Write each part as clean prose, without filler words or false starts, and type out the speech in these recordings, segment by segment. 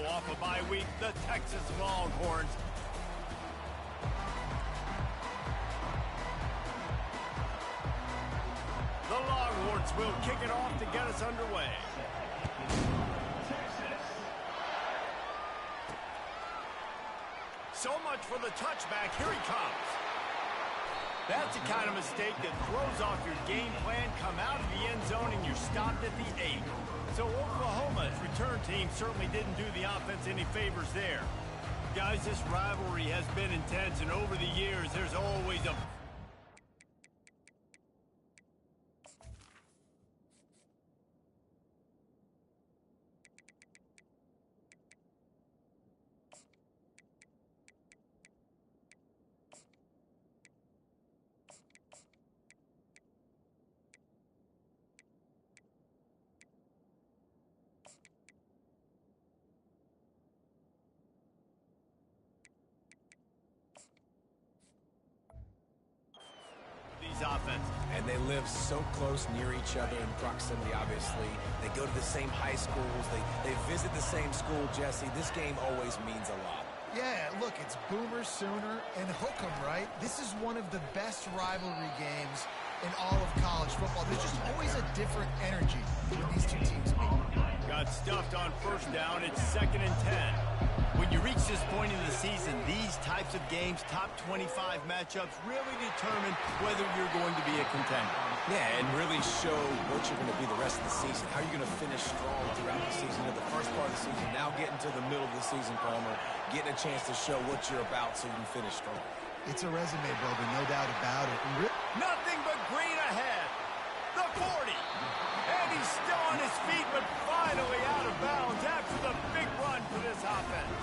off a bye week, the Texas Longhorns. The Longhorns will kick it off to get us underway. So much for the touchback. Here he comes. That's the kind of mistake that throws off your game plan. Come out of the end zone and you're stopped at the 8. So Oklahoma's return team certainly didn't do the offense any favors there. Guys, this rivalry has been intense, and over the years, there's always a... offense. And they live so close near each other in proximity, obviously. They go to the same high schools. They visit the same school, Jesse. This game always means a lot. Yeah, look, it's Boomer Sooner and Hook'em, right? This is one of the best rivalry games in all of college football. There's just always a different energy when these two teams meet. Got stuffed on first down. It's 2nd and 10. When you reach this point in the season, these types of games, top 25 matchups, really determine whether you're going to be a contender. Yeah, and really show what you're going to be the rest of the season. How you're going to finish strong throughout the season. In the first part of the season, now getting to the middle of the season, Palmer, getting a chance to show what you're about so you can finish strong. It's a resume builder, no doubt about it. Nothing but green ahead. The 40. And he's still on his feet, but finally out of bounds after the big run for this offense.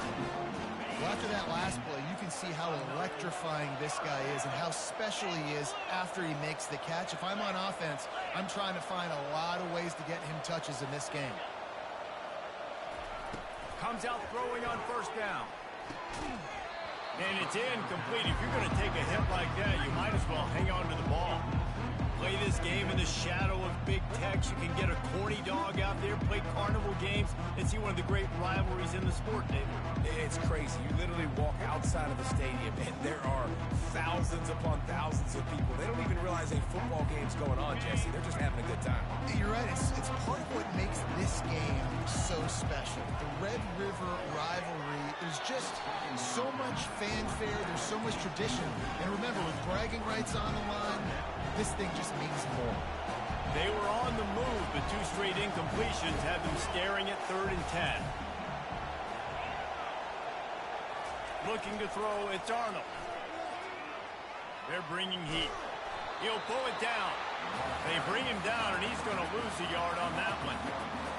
Well, after that last play, you can see how electrifying this guy is and how special he is after he makes the catch. If I'm on offense, I'm trying to find a lot of ways to get him touches in this game. Comes out throwing on first down. And it's incomplete. If you're going to take a hit like that, you might as well hang on to the ball. Play this game in the shadow of Big Tex. You can get a corny dog out there, play carnival games, and see one of the great rivalries in the sport, David. It's crazy. You literally walk outside of the stadium, and there are thousands upon thousands of people. They don't even realize a football game's going on, Jesse. They're just having a good time. You're right. It's part of what makes this game so special. The Red River rivalry, there's just so much fanfare. There's so much tradition. And remember, with bragging rights on the line, this thing just means more. They were on the move, but 2 straight incompletions have them staring at 3rd and 10. Looking to throw, it's Arnold. They're bringing heat. He'll pull it down. They bring him down, and he's going to lose a yard on that one.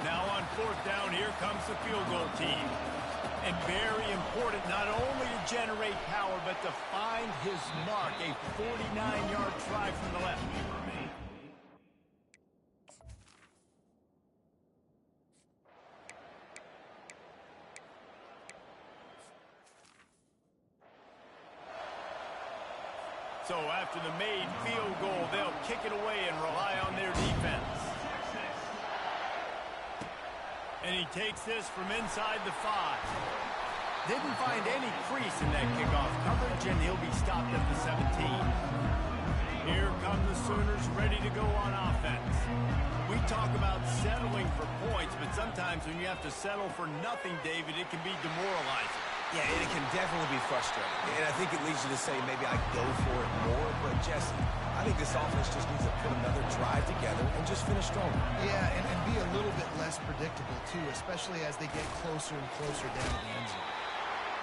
Now on 4th down, here comes the field goal team. And very important, not only to generate power, but to find his mark. A 49-yard try from the left. So after the made field goal, they'll kick it away and rely on their defense. And he takes this from inside the 5. Didn't find any crease in that kickoff coverage, and he'll be stopped at the 17. Here come the Sooners ready to go on offense. We talk about settling for points, but sometimes when you have to settle for nothing, David, it can be demoralizing. Yeah, and it can definitely be frustrating. And I think it leads you to say maybe I go for it more. But, Jesse, I think this offense just needs to put another drive together and just finish strong. Yeah, and be a little bit less predictable, too, especially as they get closer and closer down to the end zone.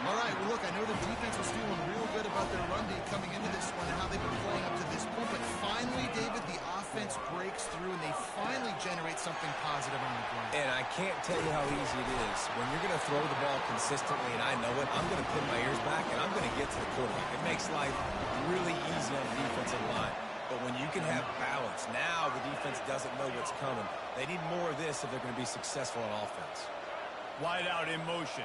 All right, well, look, I know the defense was feeling real good about their run D coming into this one and how they've been playing up to this point. But finally, David, the offense breaks through, and they finally generate something positive on the ground. And I can't tell you how easy it is. When you're going to throw the ball consistently, and I know it, I'm going to pin my ears back, and I'm going to get to the quarterback. It makes life really easy on the defensive line. But when you can have balance, now the defense doesn't know what's coming. They need more of this if they're going to be successful on offense. Wide out in motion.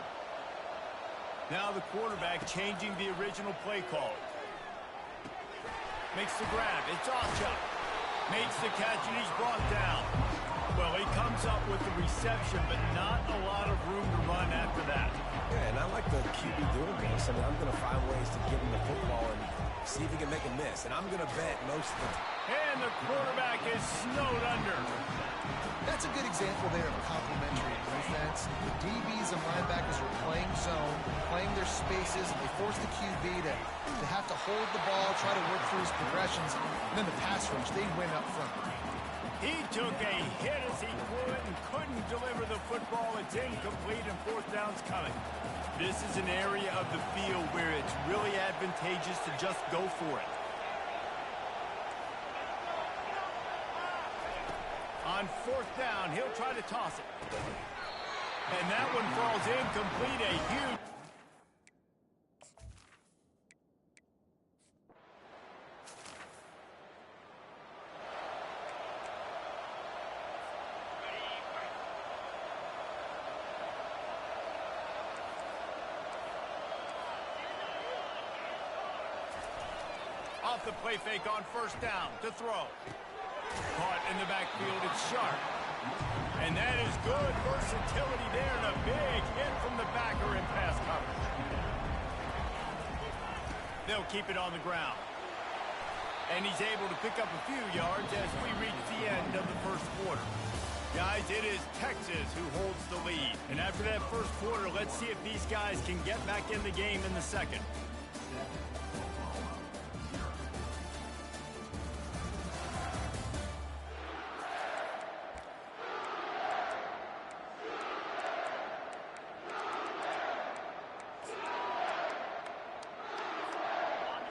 Now the quarterback changing the original play call. Makes the grab. It's Ocha. Makes the catch, and he's brought down. Well, he comes up with the reception, but not a lot of room to run after that. I mean, I'm going to find ways to give him the football and see if he can make a miss. And I'm going to bet most of the time. And the quarterback is snowed under. That's a good example there of a complementary defense. The DBs and linebackers are playing zone, playing their spaces, and they force the QB to have to hold the ball, try to work through his progressions, and then the pass rush, they win up front. He took a hit as he threw it and couldn't deliver the football. It's incomplete and fourth down's coming. This is an area of the field where it's really advantageous to just go for it. On fourth down, he'll try to toss it. And that one falls incomplete, a huge... Off the play fake on first down to throw. Caught in the backfield, it's Sharp. And that is good versatility there and a big hit from the backer in pass coverage. They'll keep it on the ground. And he's able to pick up a few yards as we reach the end of the first quarter. Guys, it is Texas who holds the lead. And after that first quarter, let's see if these guys can get back in the game in the second.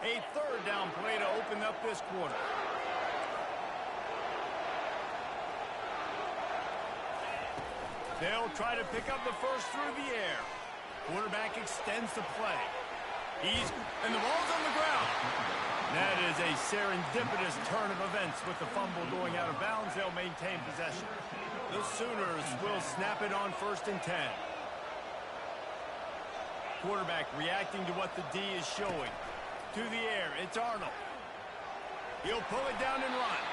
A third down play to open up this quarter. They'll try to pick up the first through the air. Quarterback extends the play. And the ball's on the ground. That is a serendipitous turn of events with the fumble going out of bounds. They'll maintain possession. The Sooners will snap it on 1st and 10. Quarterback reacting to what the D is showing. To the air, it's Arnold. He'll pull it down and run.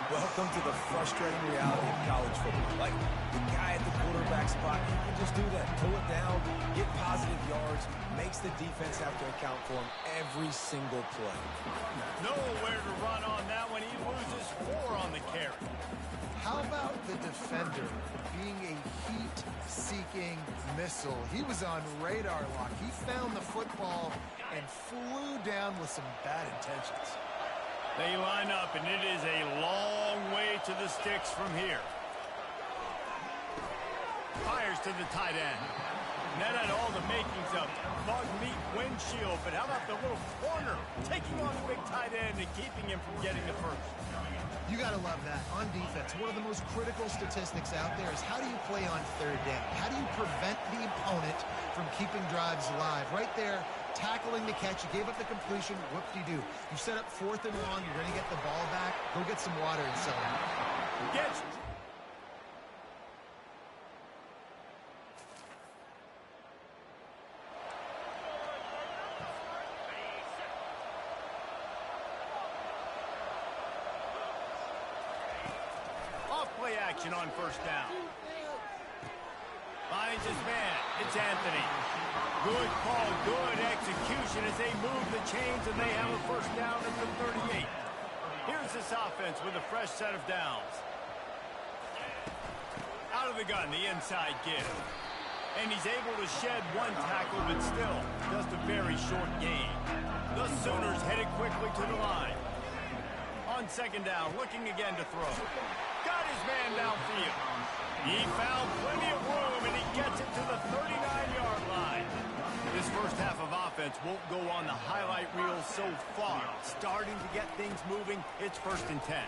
Welcome to the frustrating reality of college football. Like, the guy at the quarterback spot, he can just do that. Pull it down, get positive yards, makes the defense have to account for him every single play. Nowhere to run on that one. He loses 4 on the carry. How about the defender being a heat-seeking missile? He was on radar lock. He found the football and flew down with some bad intentions. They line up, and it is a long way to the sticks from here. Fires to the tight end. And that had all the makings of bug meat windshield, but how about the little corner taking on the big tight end and keeping him from getting the first? You got to love that. On defense, one of the most critical statistics out there is how do you play on third down? How do you prevent the opponent from keeping drives alive? Right there, tackling the catch. You gave up the completion. What do? You set up 4th and long. You're going to get the ball back. Go get some water and sell it. Gets play action on 1st down. Finds his man. It's Anthony. Good call, good execution as they move the chains and they have a 1st down at the 38. Here's this offense with a fresh set of downs. Out of the gun, the inside give. And he's able to shed 1 tackle, but still just a very short gain. The Sooners headed quickly to the line. On 2nd down, looking again to throw. Got his man downfield. He found plenty of room, and he gets it to the 39-yard line. This first half of offense won't go on the highlight reel so far. Starting to get things moving, it's 1st and 10.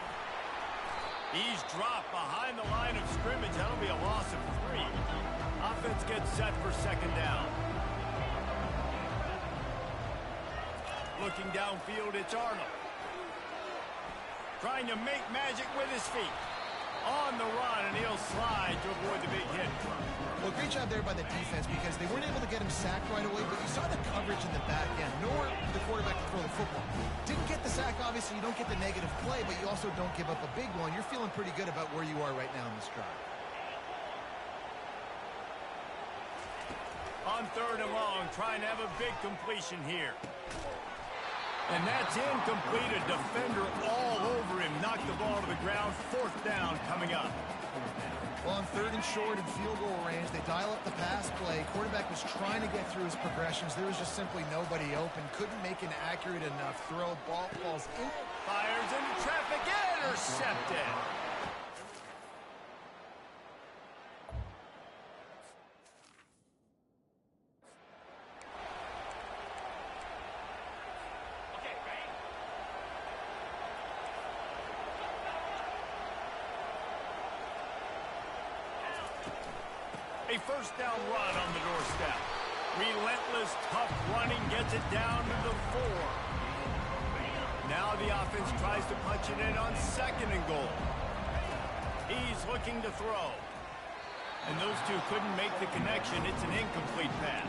He's dropped behind the line of scrimmage. That'll be a loss of 3. Offense gets set for 2nd down. Looking downfield, it's Arnold. Trying to make magic with his feet. On the run, and he'll slide to avoid the big hit. Well, great job there by the defense because they weren't able to get him sacked right away, but you saw the coverage in the back end. Nor the quarterback to throw the football. Didn't get the sack, obviously. You don't get the negative play, but you also don't give up a big one. You're feeling pretty good about where you are right now in this drive. On on 3rd and long, trying to have a big completion here. And that's incomplete. A defender all over him. Knocked the ball to the ground. 4th down coming up. Well, on 3rd and short and field goal range, they dial up the pass play. Quarterback was trying to get through his progressions. There was just simply nobody open. Couldn't make an accurate enough throw. Ball falls in. Fires into traffic. Intercepted. A 1st down run on the doorstep. Relentless, tough running gets it down to the 4. Now the offense tries to punch it in on 2nd and goal. He's looking to throw. And those two couldn't make the connection. It's an incomplete pass.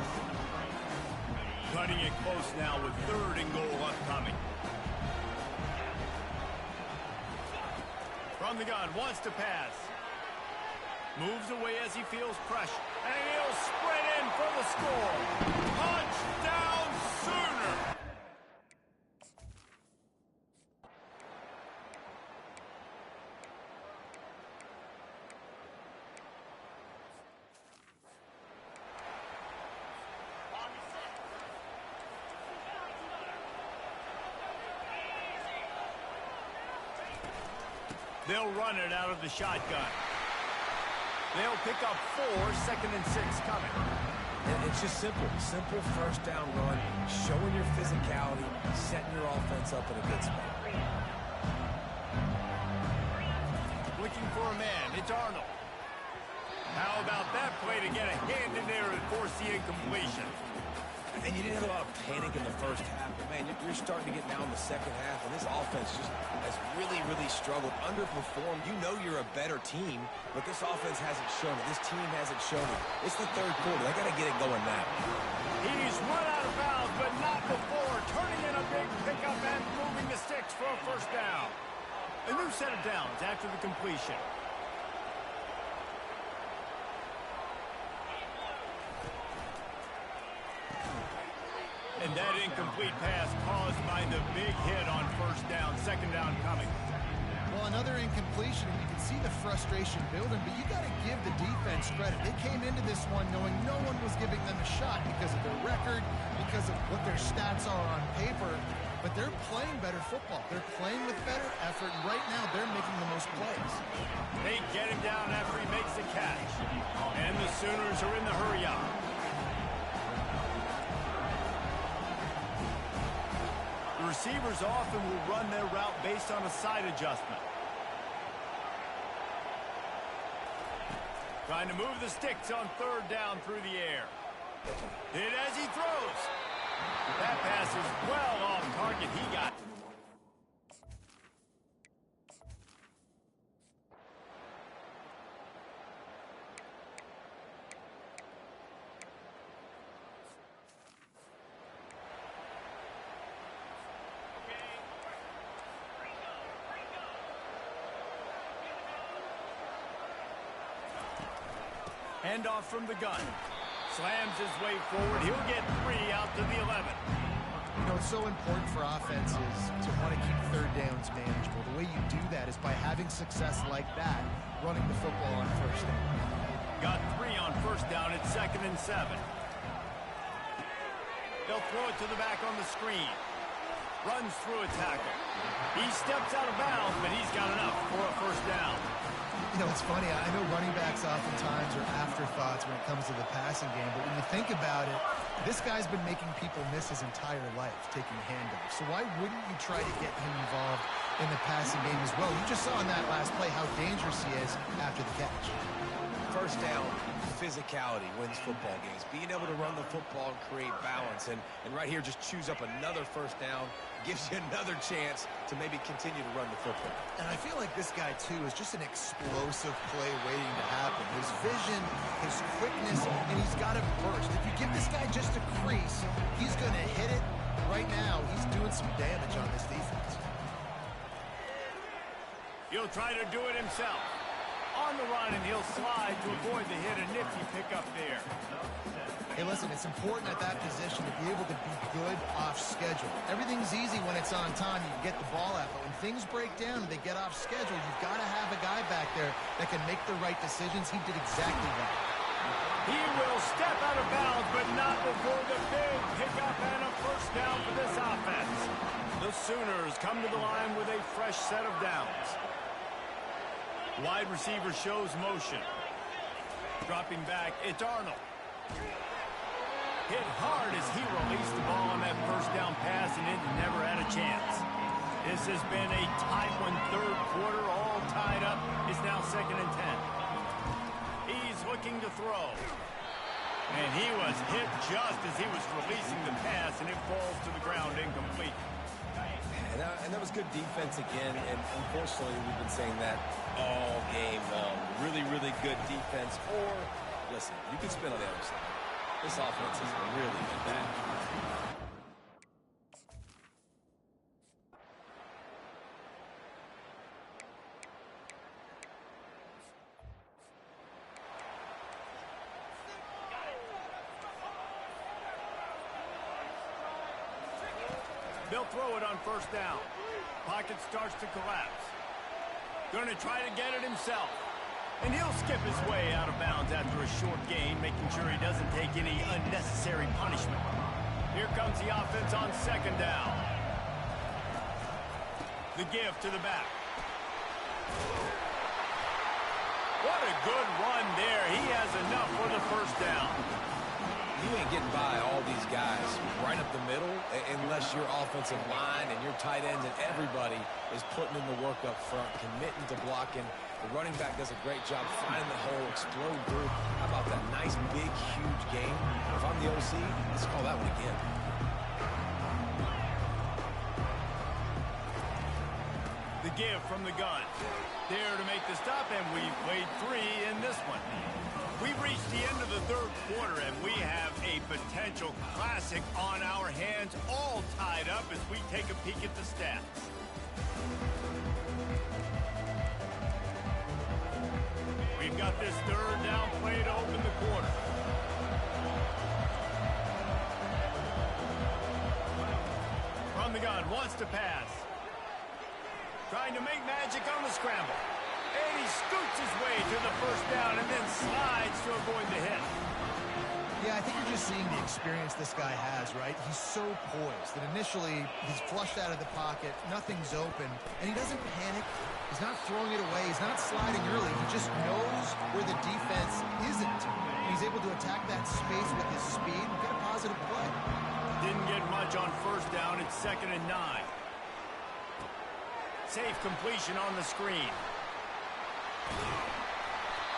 Cutting it close now with 3rd and goal upcoming. From the gun, wants to pass. Moves away as he feels pressure. And he'll sprint in for the score. Touchdown, Sooner! They'll run it out of the shotgun. They'll pick up 4, 2nd and 6 coming. And it's just simple. Simple 1st down run, showing your physicality, setting your offense up in a good spot. Looking for a man. It's Arnold. How about that play to get a hand in there and force the incompletion? And you didn't have a lot of panic in the 1st half, but man, you're starting to get down the 2nd half, and this offense just has really, really struggled, underperformed. You know you're a better team, but this offense hasn't shown it. This team hasn't shown it. It's the 3rd quarter. They got to get it going now. He's run out of bounds, but not before. Turning in a big pickup and moving the sticks for a 1st down. A new set of downs after the completion. And that incomplete pass caused by the big hit on 1st down. 2nd down coming. Well, another incompletion, and you can see the frustration building, but you got to give the defense credit. They came into this one knowing no one was giving them a shot because of their record, because of what their stats are on paper, but they're playing better football. They're playing with better effort, and right now they're making the most plays. They get him down after he makes the catch. And the Sooners are in the hurry-up. The receivers often will run their route based on a side adjustment. Trying to move the sticks on 3rd down through the air. Hit as he throws. That pass is well off target. He got. Handoff from the gun. Slams his way forward. He'll get 3 out to the 11. You know, it's so important for offenses to want to keep 3rd downs manageable. The way you do that is by having success like that, running the football on 1st down. Got 3 on 1st down. It's 2nd and 7. They'll throw it to the back on the screen. Runs through a tackle. He steps out of bounds, but he's got enough for a 1st down. You know, it's funny. I know running backs oftentimes are afterthoughts when it comes to the passing game, but when you think about it, this guy's been making people miss his entire life taking handoffs. So why wouldn't you try to get him involved in the passing game as well? You just saw in that last play how dangerous he is after the catch. 1st down, physicality wins football games. Being able to run the football and create balance. And right here, just choose up another 1st down. Gives you another chance to maybe continue to run the football. And I feel like this guy, too, is just an explosive play waiting to happen. His vision, his quickness, and he's got a burst. If you give this guy just a crease, he's going to hit it. Right now, he's doing some damage on this defense. He'll try to do it himself. On the run, and he'll slide to avoid the hit. A nifty pickup there. Hey, listen, it's important at that position to be able to be good off schedule. Everything's easy when it's on time. You get the ball out. But when things break down and they get off schedule, you've got to have a guy back there that can make the right decisions. He did exactly that. He will step out of bounds, but not before the big pickup and a first down for this offense. The Sooners come to the line with a fresh set of downs. Wide receiver shows motion. Dropping back, it's Arnold. Hit hard as he released the ball on that first down pass, and it never had a chance. This has been a tight one, third quarter, all tied up. It's now 2nd and 10. He's looking to throw. And he was hit just as he was releasing the pass, and it falls to the ground incomplete. And that was good defense again, and unfortunately we've been saying that all game long. Really, really good defense. Or, listen, you can spin on the other side. This offense has really been bad. They'll throw it on first down. Pocket starts to collapse. Going to try to get it himself. And he'll skip his way out of bounds after a short gain, making sure he doesn't take any unnecessary punishment. Here comes the offense on 2nd down. The give to the back. What a good run there. He has enough for the first down. You ain't getting by all these guys right up the middle unless your offensive line and your tight ends and everybody is putting in the work up front, committing to blocking. The running back does a great job finding the hole, exploding through. How about that nice, big, huge game? If I'm the OC, let's call that one again. The give from the gun. There to make the stop, and we've played 3 in this one. We've reached the end of the third quarter, and we have a potential classic on our hands, all tied up as we take a peek at the stats. We've got this third down play to open the quarter. From the gun, wants to pass. Trying to make magic on the scramble. And he scoots his way to the first down and then slides to avoid the hit. Yeah, I think you're just seeing the experience this guy has, right? He's so poised that initially he's flushed out of the pocket, nothing's open, and he doesn't panic. He's not throwing it away. He's not sliding early. He just knows where the defense isn't. And he's able to attack that space with his speed and get a positive play. Didn't get much on first down. It's 2nd and 9. Safe completion on the screen.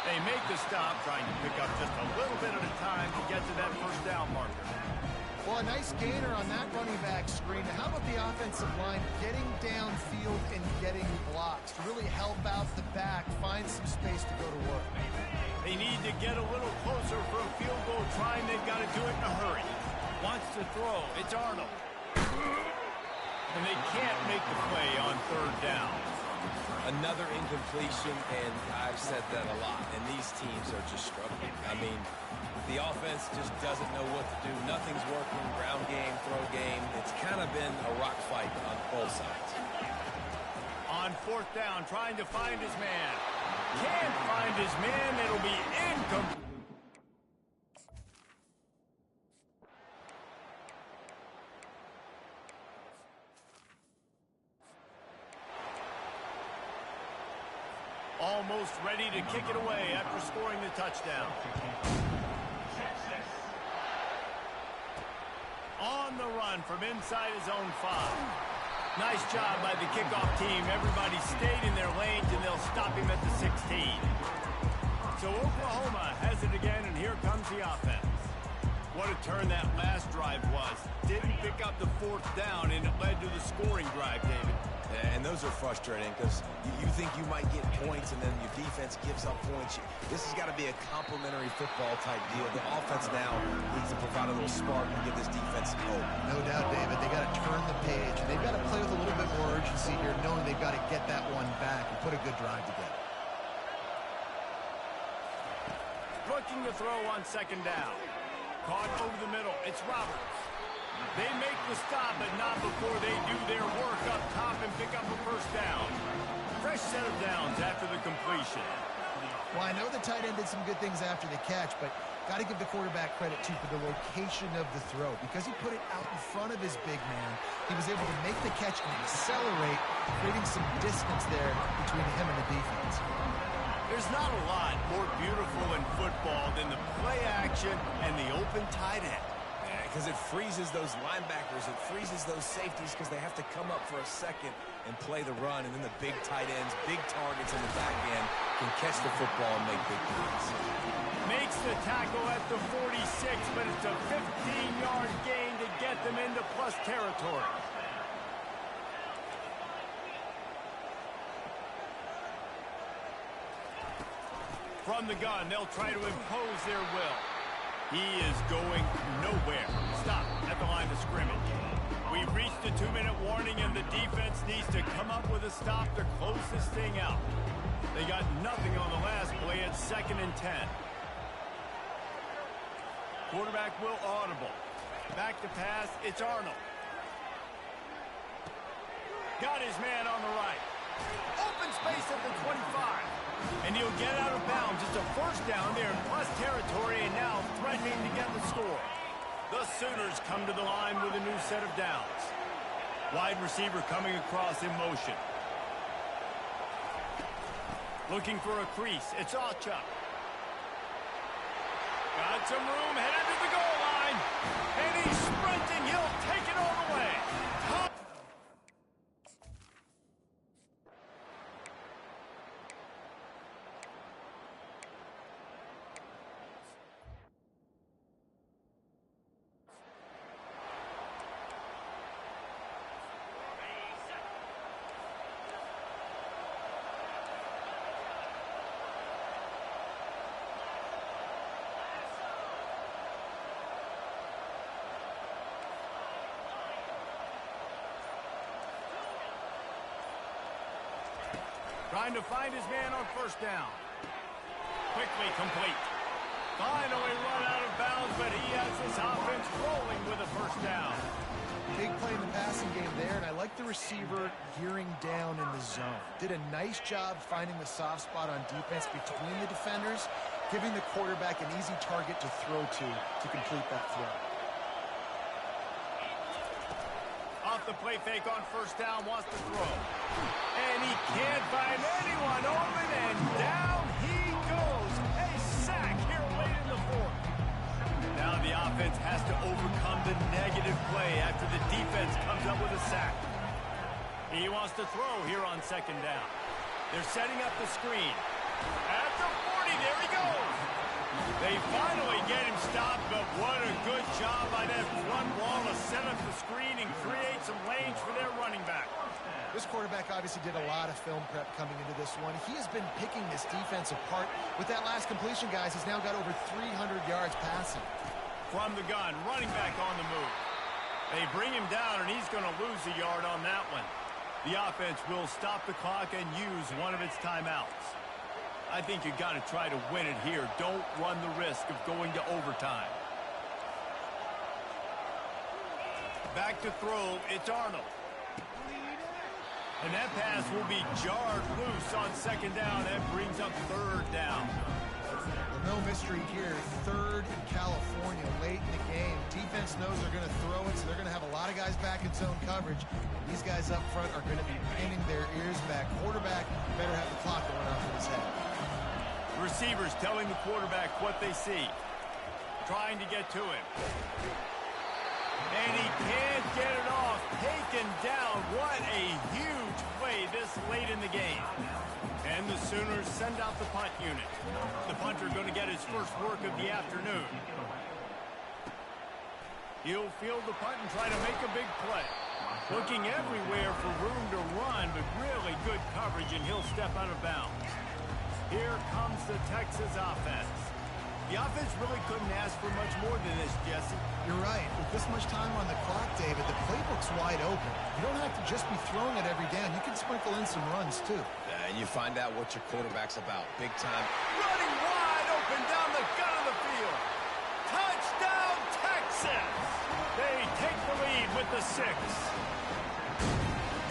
They make the stop, trying to pick up just a little bit at a time to get to that first down marker. Well, a nice gainer on that running back screen. How about the offensive line getting downfield and getting blocks to really help out the back, find some space to go to work? They need to get a little closer for a field goal trying. They've got to do it in a hurry. Wants to throw. It's Arnold. And they can't make the play on third down. Another incompletion, and I've said that a lot, and these teams are just struggling. I mean, the offense just doesn't know what to do. Nothing's working, ground game, throw game. It's kind of been a rock fight on both sides. On fourth down, trying to find his man. Can't find his man. It'll be incomplete. Almost ready to kick it away after scoring the touchdown. On the run from inside his own 5. Nice job by the kickoff team. Everybody stayed in their lanes, and they'll stop him at the 16. So Oklahoma has it again, and here comes the offense. What a turn that last drive was. Didn't pick up the fourth down, and it led to the scoring drive, David. And those are frustrating because you think you might get points and then your defense gives up points. This has got to be a complementary football type deal. The offense now needs to provide a little spark and give this defense some hope. No doubt, David. They got to turn the page, and they've got to play with a little bit more urgency here, knowing they've got to get that one back and put a good drive together. Looking to throw on second down. Caught over the middle. It's Roberts. They make the stop, but not before they do their work up top and pick up a first down. Fresh set of downs after the completion. Well, I know the tight end did some good things after the catch, but got to give the quarterback credit, too, for the location of the throw. Because he put it out in front of his big man, he was able to make the catch and accelerate, creating some distance there between him and the defense. There's not a lot more beautiful in football than the play action and the open tight end. Because it freezes those linebackers, it freezes those safeties because they have to come up for a second and play the run, and then the big tight ends, big targets in the back end can catch the football and make big plays. Makes the tackle at the 46, but it's a 15-yard gain to get them into plus territory. From the gun, they'll try to impose their will. He is going nowhere. Stop at the line of scrimmage. We've reached the 2-minute warning, and the defense needs to come up with a stop to close this thing out. They got nothing on the last play at 2nd and 10. Quarterback will audible. Back to pass, it's Arnold. Got his man on the right. Open space at the 25. And he'll get out of bounds. It's a first down there in plus territory, and now threatening to get the score. The Sooners come to the line with a new set of downs. Wide receiver coming across in motion. Looking for a crease. It's Ocha. Got some room, headed to the goal line. And he's sprinting. He'll take it all the way. Trying to find his man on first down. Quickly complete. Finally run out of bounds, but he has this offense rolling with a first down. Big play in the passing game there, and I like the receiver gearing down in the zone. Did a nice job finding the soft spot on defense between the defenders, giving the quarterback an easy target to throw to complete that throw. Off the play fake on first down, wants to throw. And he can't find anyone open, and down he goes. A sack here late in the fourth. Now the offense has to overcome the negative play after the defense comes up with a sack. He wants to throw here on second down. They're setting up the screen. At the 40, there he goes. They finally get him stopped, but what a good job by that front wall to set up the screen and create some lanes for their running back. This quarterback obviously did a lot of film prep coming into this one. He has been picking this defense apart. With that last completion, guys, he's now got over 300 yards passing. From the gun, running back on the move. They bring him down, and he's going to lose a yard on that one. The offense will stop the clock and use one of its timeouts. I think you've got to try to win it here. Don't run the risk of going to overtime. Back to throw, it's Arnold. And that pass will be jarred loose on second down. That brings up third down. Well, no mystery here. Third in California late in the game. Defense knows they're going to throw it, so they're going to have a lot of guys back in zone coverage. And these guys up front are going to be pinning their ears back. Quarterback better have the clock going off in his head. Receivers telling the quarterback what they see. Trying to get to him. And he can't get it off. Taken down. What a huge play this late in the game. And the Sooners send out the punt unit. The punter going to get his first work of the afternoon. He'll field the punt and try to make a big play. Looking everywhere for room to run, but really good coverage, and he'll step out of bounds. Here comes the Texas offense. The offense really couldn't ask for much more than this, Jesse. You're right. With this much time on the clock, David, the playbook's wide open. You don't have to just be throwing it every down. You can sprinkle in some runs, too. And you find out what your quarterback's about. Big time. Running wide open down the gut of the field. Touchdown, take the lead with the 6.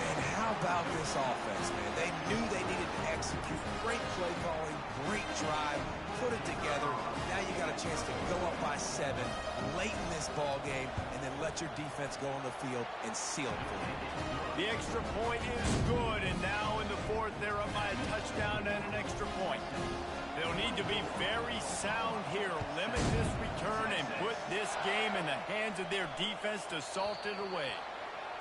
And how about this offense, man? They knew they needed to execute. Great play calling, great drive, put it together. Now you got a chance to go up by 7 late in this ball game and then let your defense go on the field and seal it for you. The extra point is good, and now in the 4th, they're up by a touchdown and an extra point. They'll need to be very sound here, limit this return, and put this game in the hands of their defense to salt it away.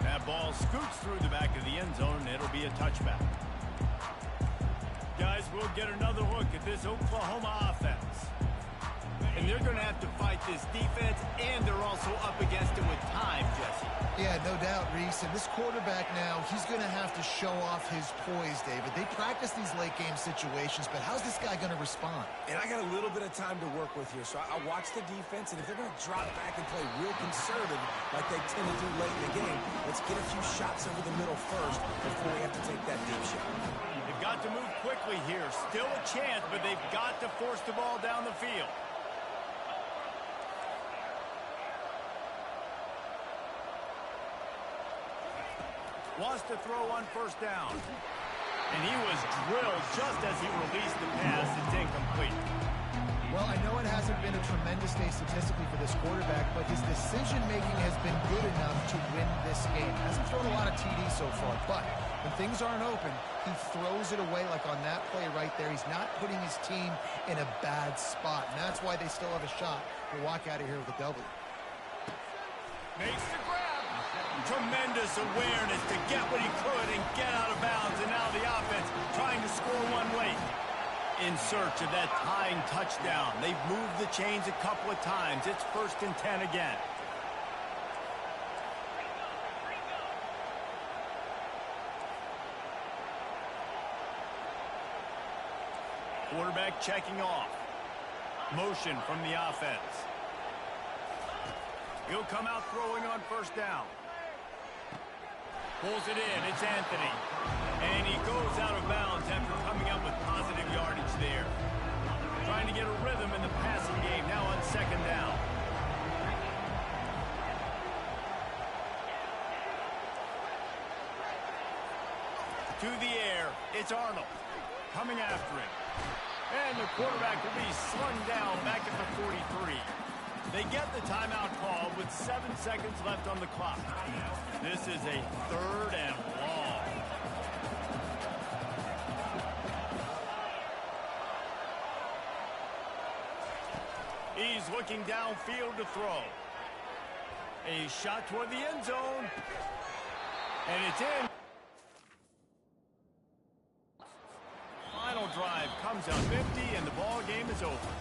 That ball scoots through the back of the end zone, and it'll be a touchback. Guys, we'll get another look at this Oklahoma offense. And they're going to have to fight this defense, and they're also up against it with time, Jesse. Yeah, no doubt, Reese. And this quarterback now, he's going to have to show off his poise, David. They practice these late-game situations, but how's this guy going to respond? And I got a little bit of time to work with here, so I watch the defense, and if they're going to drop back and play real conservative like they tend to do late in the game, let's get a few shots over the middle first before we have to take that deep shot. They've got to move quickly here. Still a chance, but they've got to force the ball down the field. Wants to throw on 1st down. And he was drilled just as he released the pass. It's incomplete. Well, I know it hasn't been a tremendous day statistically for this quarterback, but his decision-making has been good enough to win this game. Hasn't thrown a lot of TDs so far, but when things aren't open, he throws it away like on that play right there. He's not putting his team in a bad spot, and that's why they still have a shot to walk out of here with a W. Makes the grab. Tremendous awareness to get what he could and get out of bounds, and now the offense trying to score one late. In search of that tying touchdown. They've moved the chains a couple of times. It's 1st and 10 again. Quarterback checking off. Motion from the offense. He'll come out throwing on 1st down. Pulls it in. It's Anthony. And he goes out of bounds after coming up with positive yardage there. Trying to get a rhythm in the passing game now on 2nd down. To the air. It's Arnold. Coming after him. And the quarterback will be slung down back at the 43. They get the timeout call with 7 seconds left on the clock. This is a 3rd and long. He's looking downfield to throw. A shot toward the end zone. And it's in. Final drive comes up empty, and the ball game is over.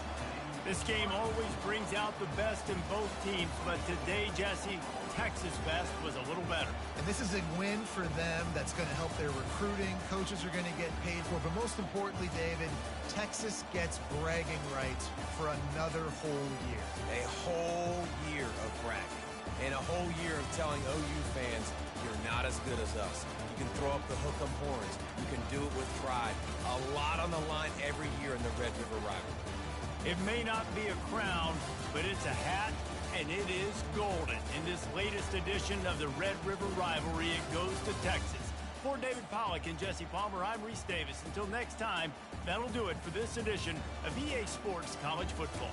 This game always brings out the best in both teams, but today, Jesse, Texas' best was a little better. And this is a win for them that's going to help their recruiting. Coaches are going to get paid for. But most importantly, David, Texas gets bragging rights for another whole year. A whole year of bragging. And a whole year of telling OU fans, you're not as good as us. You can throw up the hook 'em horns. You can do it with pride. A lot on the line every year in the Red River rivalry. It may not be a crown, but it's a hat, and it is golden. In this latest edition of the Red River rivalry, it goes to Texas. For David Pollack and Jesse Palmer, I'm Reese Davis. Until next time, that'll do it for this edition of EA Sports College Football.